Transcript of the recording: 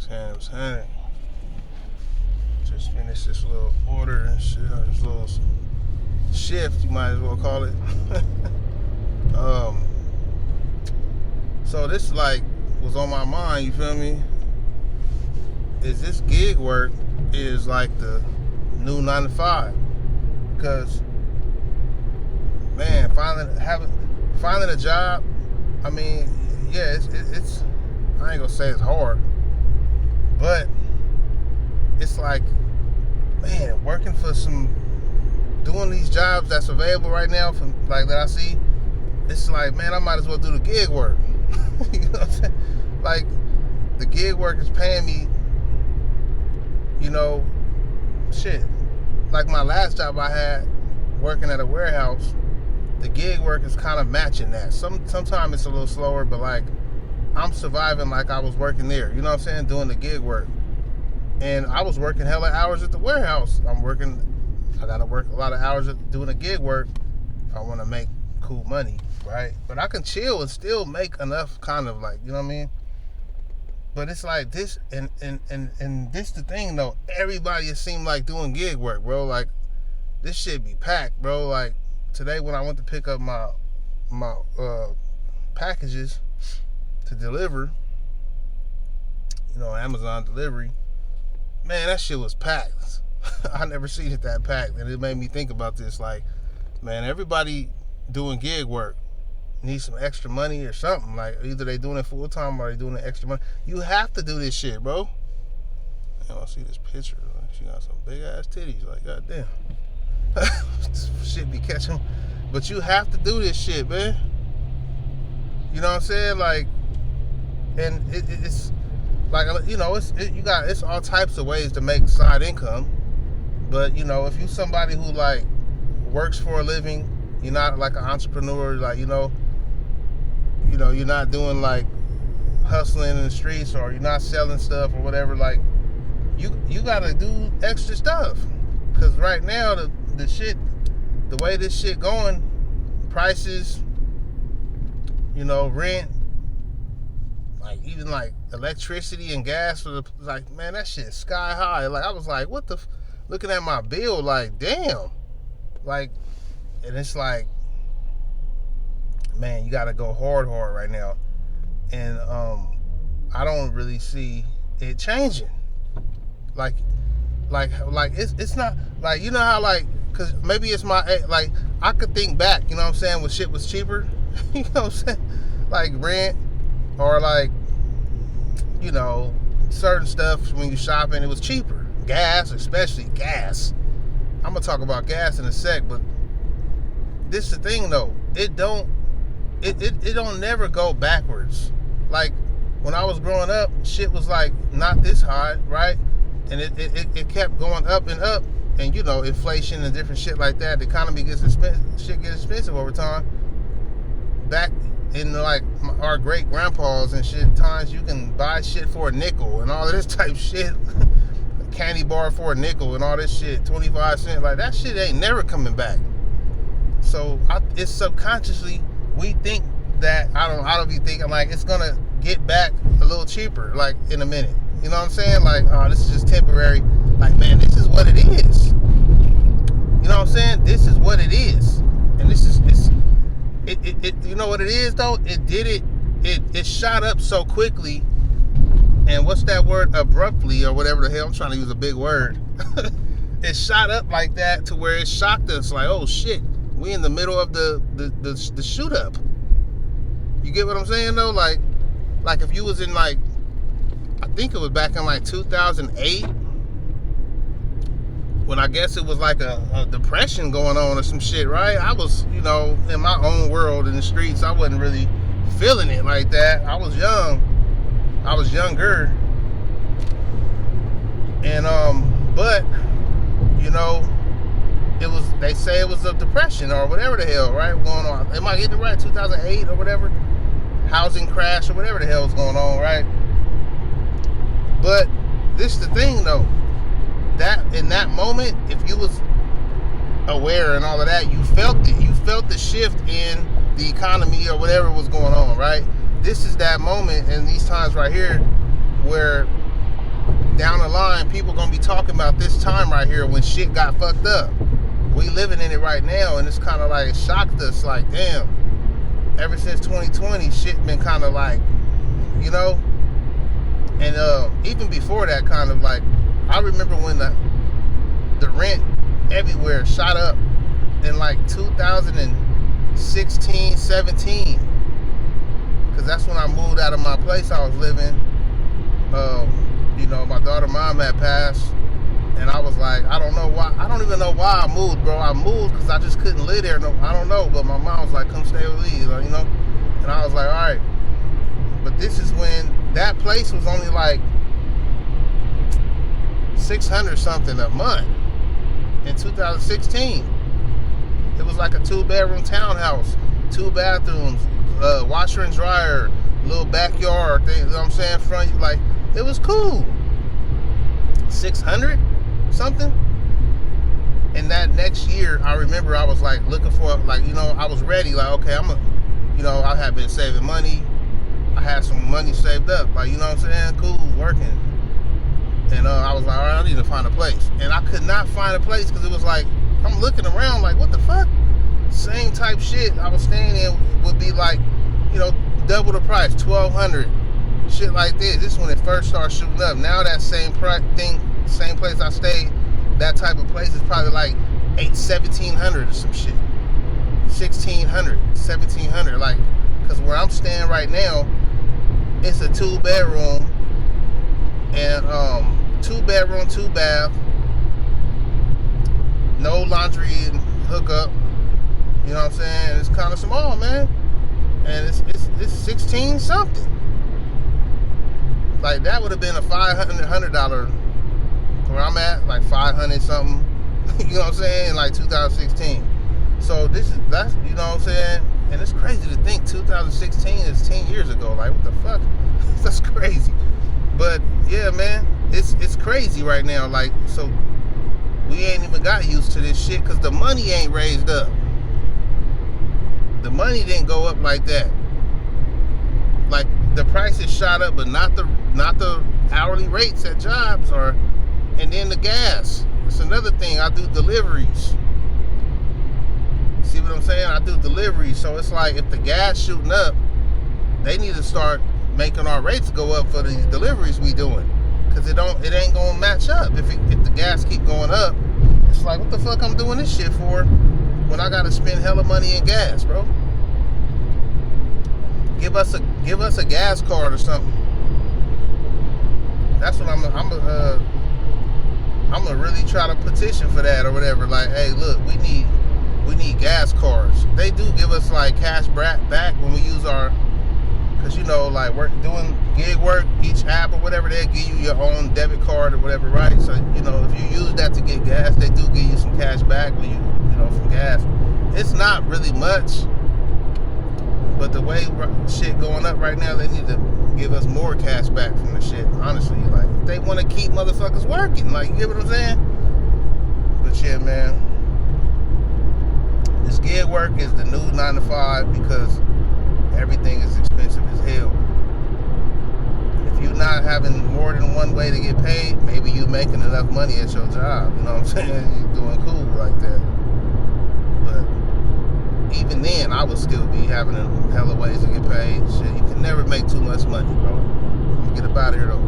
saying. Just finished this little order and shit, or this little shift, you might as well call it. So this like was on my mind, you feel me? Is this gig work is like the new 9 to 5? Because man, finding a job, I mean, yeah, it's I ain't gonna say it's hard, but it's like, man, working for doing these jobs that's available right now, from like that I see, it's like, man, I might as well do the gig work. You know what I'm saying? Like, the gig work is paying me, you know, shit. Like my last job I had, working at a warehouse, the gig work is kind of matching that. Sometimes it's a little slower, but like, I'm surviving like I was working there. You know what I'm saying? Doing the gig work. And I was working hella hours at the warehouse. I gotta work a lot of hours doing the gig work if I want to make cool money, right? But I can chill and still make enough, kind of, like, you know what I mean? But it's like this, and this the thing though. Everybody seem like doing gig work, bro. Like, this shit be packed, bro. Like, today when I went to pick up my packages to deliver, you know, Amazon delivery, man, that shit was packed. I never seen it that packed, and it made me think about this. Like, man, everybody doing gig work needs some extra money or something. Like, either they doing it full time or they doing it extra money. You have to do this shit, bro. I see this picture. Like, she got some big ass titties. Like, goddamn, this shit be catching. But you have to do this shit, man. You know what I'm saying? Like, and it's like, you know, it's all types of ways to make side income. But, you know, if you somebody who like works for a living, you're not like an entrepreneur, like, you know, you're not doing like hustling in the streets, or you're not selling stuff or whatever. Like, you gotta do extra stuff, because right now the way this shit going, prices, you know, rent, like even like electricity and gas for like, man, that shit sky high. Like, I was like, what the looking at my bill, like, damn. Like, and it's like, man, you gotta go hard right now. And I don't really see it changing. Like it's not like, you know how, like, cause maybe it's like, I could think back, you know what I'm saying, when shit was cheaper. You know what I'm saying? Like rent, or like, you know, certain stuff when you shopping, it was cheaper. Gas, especially gas. I'm gonna talk about gas in a sec, but this is the thing though. It don't never go backwards. Like, when I was growing up, shit was like not this high, right? And it kept going up and up. And, you know, inflation and different shit like that, the economy gets expensive, shit gets expensive over time. Back in like our great grandpas and shit times, you can buy shit for a nickel and all of this type shit. Candy bar for a nickel and all this shit, 25 cents. Like, that shit ain't never coming back. So it's subconsciously, we think that, I don't be thinking like it's gonna get back a little cheaper, like, in a minute. You know what I'm saying? Like, oh, this is just temporary. Like, man, this is what it is. You know what I'm saying? This is what it is. And this is, you know what it is though? It shot up so quickly. And what's that word? Abruptly, or whatever the hell. I'm trying to use a big word. It shot up like that to where it shocked us. Like, oh shit, we in the middle of the shoot up. You get what I'm saying though? Like if you was in, like, I think it was back in like 2008, when I guess it was like a depression going on or some shit, right? I was, you know, in my own world in the streets. I wasn't really feeling it like that. I was young. I was younger. And, but, you know, they say it was a depression or whatever the hell, right? Going on. Am I getting it right? 2008 or whatever? Housing crash or whatever the hell is going on, right? But this is the thing though. That in that moment, if you was aware and all of that, you felt it. You felt the shift in the economy or whatever was going on, right? This is that moment in these times right here where down the line, people gonna be talking about this time right here when shit got fucked up. We living in it right now, and it's kind of like it shocked us. Like, damn, ever since 2020, shit been kind of like, you know. And even before that, kind of like, I remember when the rent everywhere shot up in like 2016, 17, because that's when I moved out of my place I was living. You know, my daughter mom had passed, and I was like, I don't know why. I don't even know why I moved, bro. I moved because I just couldn't live there. No, I don't know, but my mom was like, come stay with me, you know. And I was like, all right. But this is when that place was only like $600 something a month in 2016. It was like a 2-bedroom townhouse, 2 bathrooms, washer and dryer, little backyard thing, you know what I'm saying? Front, like, it was cool. 600 something. And that next year, I remember I was like looking for, like, you know, I was ready, like, okay, you know, I had been saving money. I had some money saved up, like, you know what I'm saying? Cool, working. And I was like, all right, I need to find a place. And I could not find a place because it was like, I'm looking around like, what the fuck? Same type shit I was staying in would be like, you know, double the price, $1,200. Shit like this. This is when it first started shooting up. Now that same same place I stayed, that type of place is probably like $1,700 or some shit. $1,600, $1,700. Like, because where I'm staying right now, it's a 2-bedroom and 2-bedroom, 2-bath, no laundry and hookup. You know what I'm saying? It's kind of small, man, and it's 16 something. Like, that would have been a $500 where I'm at, like 500 something. You know what I'm saying? In like 2016. So that's, you know what I'm saying? And it's crazy to think 2016 is 10 years ago. Like, what the fuck? That's crazy. But yeah, man, it's crazy right now. Like, so we ain't even got used to this shit because the money ain't raised up. The money didn't go up like that. Like, the prices shot up, but not the hourly rates at jobs, and then the gas. It's another thing. I do deliveries. See what I'm saying? I do deliveries. So it's like, if the gas shooting up, they need to start making our rates go up for these deliveries we doing, because it ain't gonna match up. If the gas keep going up, it's like, what the fuck I'm doing this shit for when I gotta spend hella money in gas, bro? Give us a gas card or something. That's what I'm gonna really try to petition for that or whatever. Like, hey, look, we need gas cards. They do give us like cash back when we use our, because, you know, like, we're doing gig work, each app or whatever, they'll give you your own debit card or whatever, right? So, you know, if you use that to get gas, they do give you some cash back when you know, from gas. It's not really much, but the way shit going up right now, they need to give us more cash back from the shit, honestly. Like, if they want to keep motherfuckers working, like, you get what I'm saying? But yeah, man, this gig work is the new 9 to 5 because everything is expensive as hell. If you're not having more than one way to get paid, maybe you're making enough money at your job. You know what I'm saying? You're doing cool like that. But even then, I would still be having hella ways to get paid. Shit, you can never make too much money, bro. Get up out of here, though.